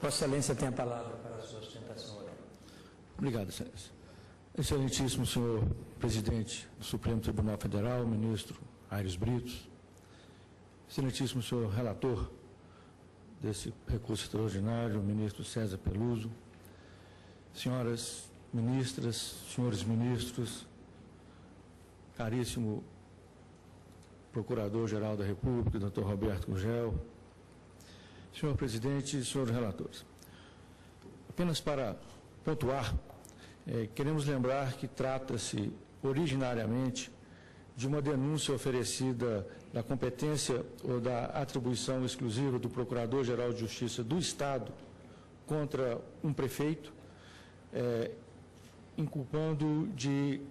Vossa Excelência tem a palavra para a sua sustentação oral. Obrigado, Excelência. Excelentíssimo senhor presidente do Supremo Tribunal Federal, ministro Aires Brito, excelentíssimo senhor relator desse recurso extraordinário, ministro César Peluso, senhoras ministras, senhores ministros, caríssimo Procurador-Geral da República, Dr. Roberto Gurgel, senhor presidente e senhores relatores. Apenas para pontuar, queremos lembrar que trata-se originariamente de uma denúncia oferecida da competência ou da atribuição exclusiva do Procurador-Geral de Justiça do Estado contra um prefeito, inculpando de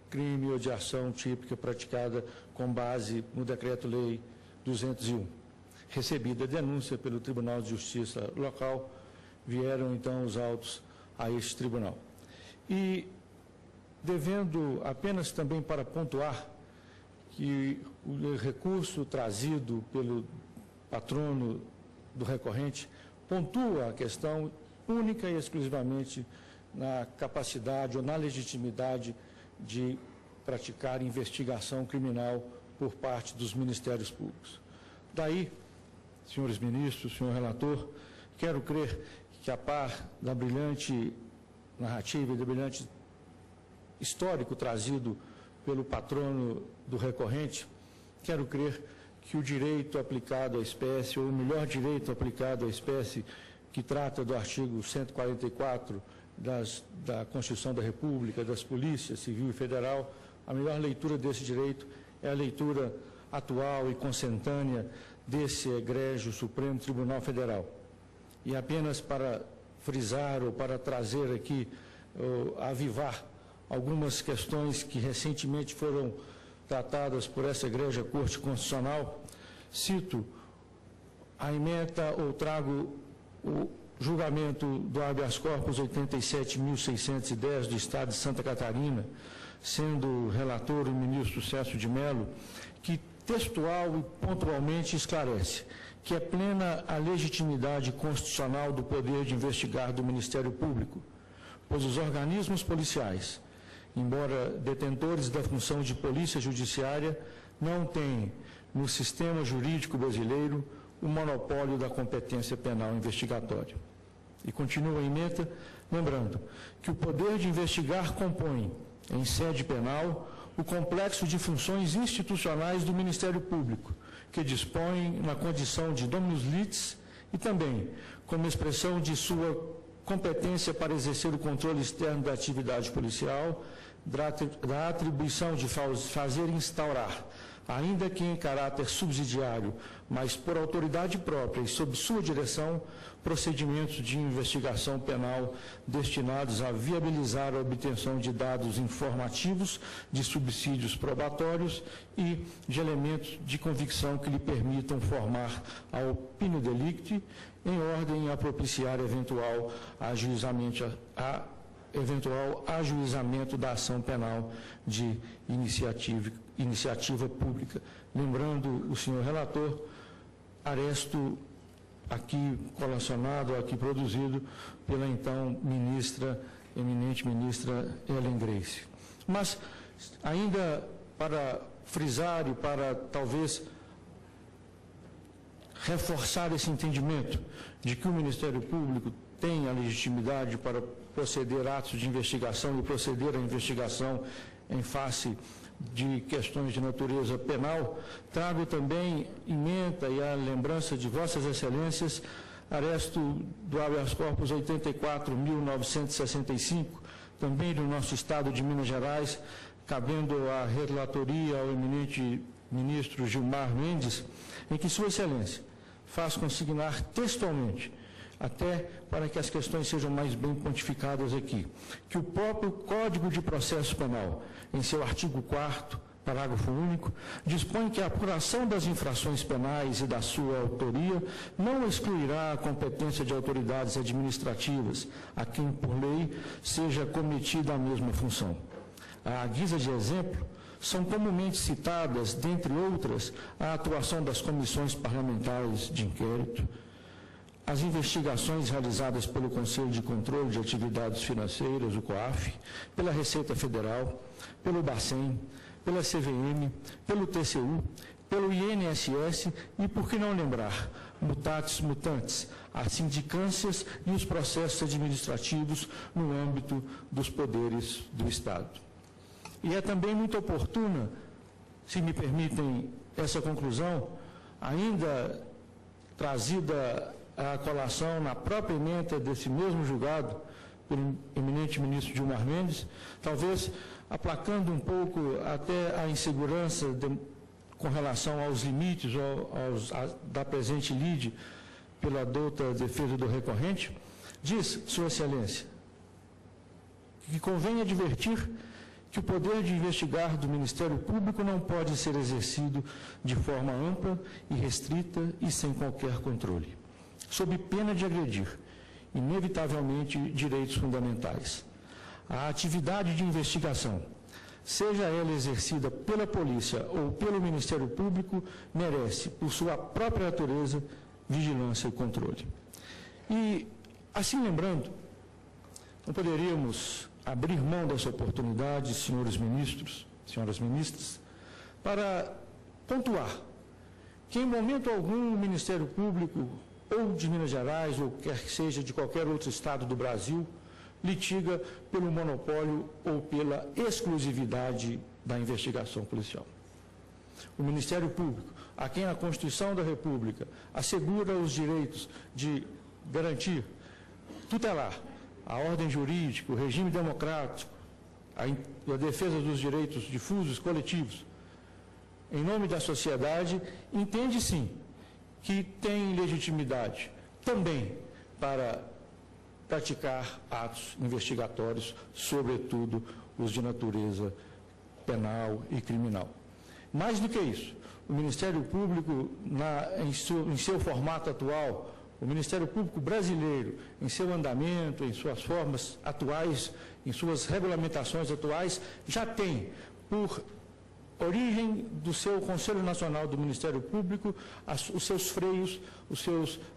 crime ou de ação típica praticada com base no Decreto-Lei 201. Recebida a denúncia pelo Tribunal de Justiça local, vieram então os autos a este tribunal. E devendo apenas também para pontuar que o recurso trazido pelo patrono do recorrente pontua a questão única e exclusivamente na capacidade ou na legitimidade de praticar investigação criminal por parte dos ministérios públicos. Daí, senhores ministros, senhor relator, quero crer que a par da brilhante narrativa e do brilhante histórico trazido pelo patrono do recorrente, quero crer que o direito aplicado à espécie, ou o melhor direito aplicado à espécie, que trata do artigo 144 da Constituição da República, das polícias civil e federal, a melhor leitura desse direito é a leitura atual e consentânea desse egrégio Supremo Tribunal Federal. E apenas para frisar ou para trazer aqui, avivar algumas questões que recentemente foram tratadas por essa egrégia Corte Constitucional, cito a ementa ou trago o julgamento do habeas corpus 87.610 do Estado de Santa Catarina, sendo relator o ministro Cécio de Mello, que textual e pontualmente esclarece que é plena a legitimidade constitucional do poder de investigar do Ministério Público, pois os organismos policiais, embora detentores da função de polícia judiciária, não têm no sistema jurídico brasileiro o monopólio da competência penal investigatória. E continua a ementa, lembrando que o poder de investigar compõe, em sede penal, o complexo de funções institucionais do Ministério Público, que dispõe na condição de dominus litis e também como expressão de sua competência para exercer o controle externo da atividade policial, da atribuição de fazer instaurar, ainda que em caráter subsidiário, mas por autoridade própria e sob sua direção, procedimentos de investigação penal destinados a viabilizar a obtenção de dados informativos, de subsídios probatórios e de elementos de convicção que lhe permitam formar a opinio delicti em ordem a propiciar eventual ajuizamento da ação penal de iniciativa pública. Lembrando o senhor relator, aresto aqui colacionado, aqui produzido pela então eminente ministra Ellen Grace. Mas, ainda para frisar e para talvez reforçar esse entendimento de que o Ministério Público tem a legitimidade para proceder a atos de investigação e proceder à investigação em face de questões de natureza penal, trago também ementa e a lembrança de Vossas Excelências, aresto do habeas corpus 84.965, também do nosso Estado de Minas Gerais, cabendo a relatoria ao eminente ministro Gilmar Mendes, em que Sua Excelência faz consignar textualmente, até para que as questões sejam mais bem pontificadas aqui, que o próprio Código de Processo Penal, em seu artigo 4º, parágrafo único, dispõe que a apuração das infrações penais e da sua autoria não excluirá a competência de autoridades administrativas, a quem, por lei, seja cometida a mesma função. À guisa de exemplo, são comumente citadas, dentre outras, a atuação das comissões parlamentares de inquérito, as investigações realizadas pelo Conselho de Controle de Atividades Financeiras, o COAF, pela Receita Federal, pelo Bacen, pela CVM, pelo TCU, pelo INSS e, por que não lembrar, mutatis mutandis, as sindicâncias e os processos administrativos no âmbito dos poderes do Estado. E é também muito oportuna, se me permitem essa conclusão, ainda trazida à colação na própria ementa desse mesmo julgado pelo eminente ministro Gilmar Mendes, talvez aplacando um pouco até a insegurança com relação aos limites da presente lide pela douta defesa do recorrente, diz, Sua Excelência, que convém advertir que o poder de investigar do Ministério Público não pode ser exercido de forma ampla e restrita e sem qualquer controle, sob pena de agredir, inevitavelmente, direitos fundamentais. A atividade de investigação, seja ela exercida pela polícia ou pelo Ministério Público, merece, por sua própria natureza, vigilância e controle. E, assim lembrando, não poderíamos abrir mão dessa oportunidade, senhores ministros, senhoras ministras, para pontuar que, em momento algum, o Ministério Público, ou de Minas Gerais, ou quer que seja de qualquer outro estado do Brasil, litiga pelo monopólio ou pela exclusividade da investigação policial. O Ministério Público, a quem a Constituição da República assegura os direitos de garantir, tutelar a ordem jurídica, o regime democrático, a defesa dos direitos difusos, coletivos, em nome da sociedade, entende sim que tem legitimidade também para praticar atos investigatórios, sobretudo os de natureza penal e criminal. Mais do que isso, o Ministério Público, em seu formato atual, o Ministério Público brasileiro, em seu andamento, em suas formas atuais, em suas regulamentações atuais, já tem, por origem do seu Conselho Nacional do Ministério Público, os seus freios,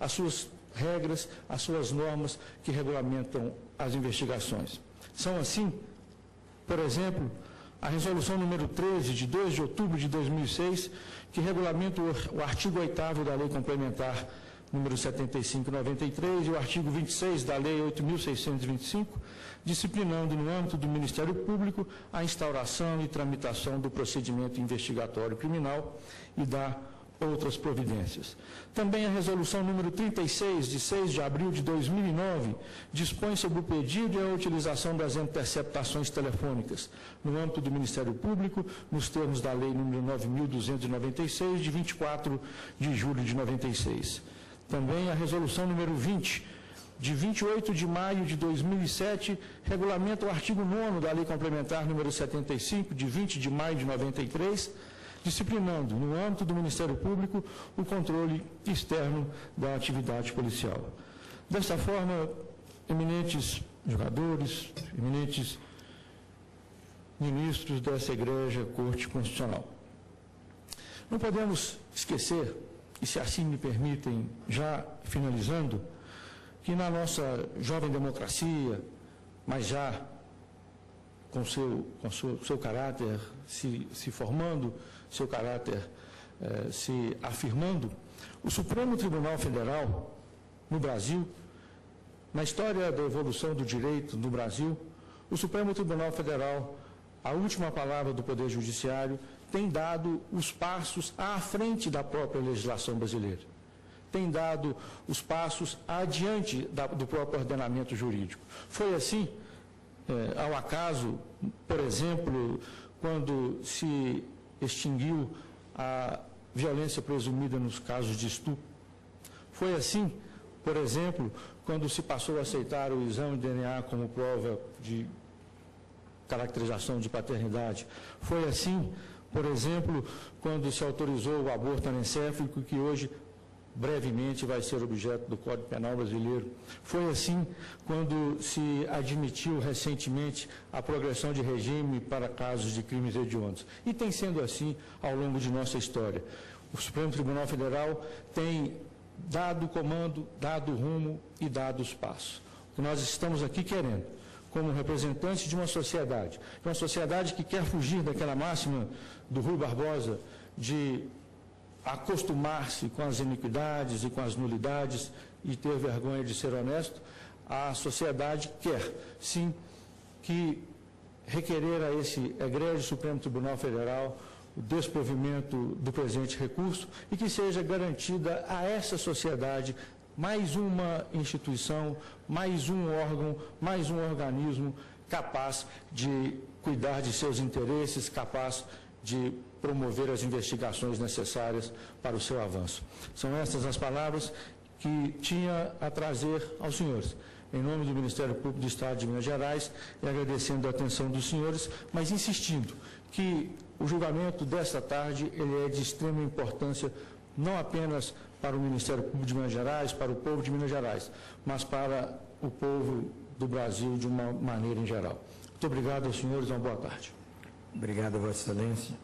as suas regras, as suas normas que regulamentam as investigações. São assim, por exemplo, a resolução número 13, de 2 de outubro de 2006, que regulamenta o artigo 8º da Lei Complementar número 75/93 e o artigo 26 da Lei 8.625, disciplinando no âmbito do Ministério Público a instauração e tramitação do procedimento investigatório criminal e da outras providências. Também a resolução número 36, de 6 de abril de 2009, dispõe sobre o pedido e a utilização das interceptações telefônicas no âmbito do Ministério Público, nos termos da Lei número 9.296, de 24 de julho de 96. Também a resolução número 20, de 28 de maio de 2007, regulamenta o artigo 9º da Lei Complementar número 75, de 20 de maio de 93, disciplinando, no âmbito do Ministério Público, o controle externo da atividade policial. Desta forma, eminentes jogadores, eminentes ministros dessa egrégia Corte Constitucional, não podemos esquecer, e se assim me permitem, já finalizando, que na nossa jovem democracia, mas já com seu caráter se formando, seu caráter se afirmando, o Supremo Tribunal Federal, no Brasil, na história da evolução do direito no Brasil, o Supremo Tribunal Federal, a última palavra do Poder Judiciário, tem dado os passos à frente da própria legislação brasileira, tem dado os passos adiante do próprio ordenamento jurídico. Foi assim, ao acaso, por exemplo, quando se extinguiu a violência presumida nos casos de estupro. Foi assim, por exemplo, quando se passou a aceitar o exame de DNA como prova de caracterização de paternidade. Foi assim, por exemplo, quando se autorizou o aborto anencéfalico, que hoje brevemente vai ser objeto do Código Penal brasileiro. Foi assim quando se admitiu recentemente a progressão de regime para casos de crimes hediondos. E tem sendo assim ao longo de nossa história. O Supremo Tribunal Federal tem dado o comando, dado o rumo e dado os passos. O que nós estamos aqui querendo, como representantes de uma sociedade que quer fugir daquela máxima do Rui Barbosa de acostumar-se com as iniquidades e com as nulidades e ter vergonha de ser honesto, a sociedade quer, sim, que requerer a esse egrégio Supremo Tribunal Federal o desprovimento do presente recurso e que seja garantida a essa sociedade mais uma instituição, mais um órgão, mais um organismo capaz de cuidar de seus interesses, capaz de promover as investigações necessárias para o seu avanço. São estas as palavras que tinha a trazer aos senhores. Em nome do Ministério Público do Estado de Minas Gerais, e agradecendo a atenção dos senhores, mas insistindo que o julgamento desta tarde ele é de extrema importância, não apenas para o Ministério Público de Minas Gerais, para o povo de Minas Gerais, mas para o povo do Brasil de uma maneira em geral. Muito obrigado aos senhores, uma boa tarde. Obrigado, Vossa Excelência.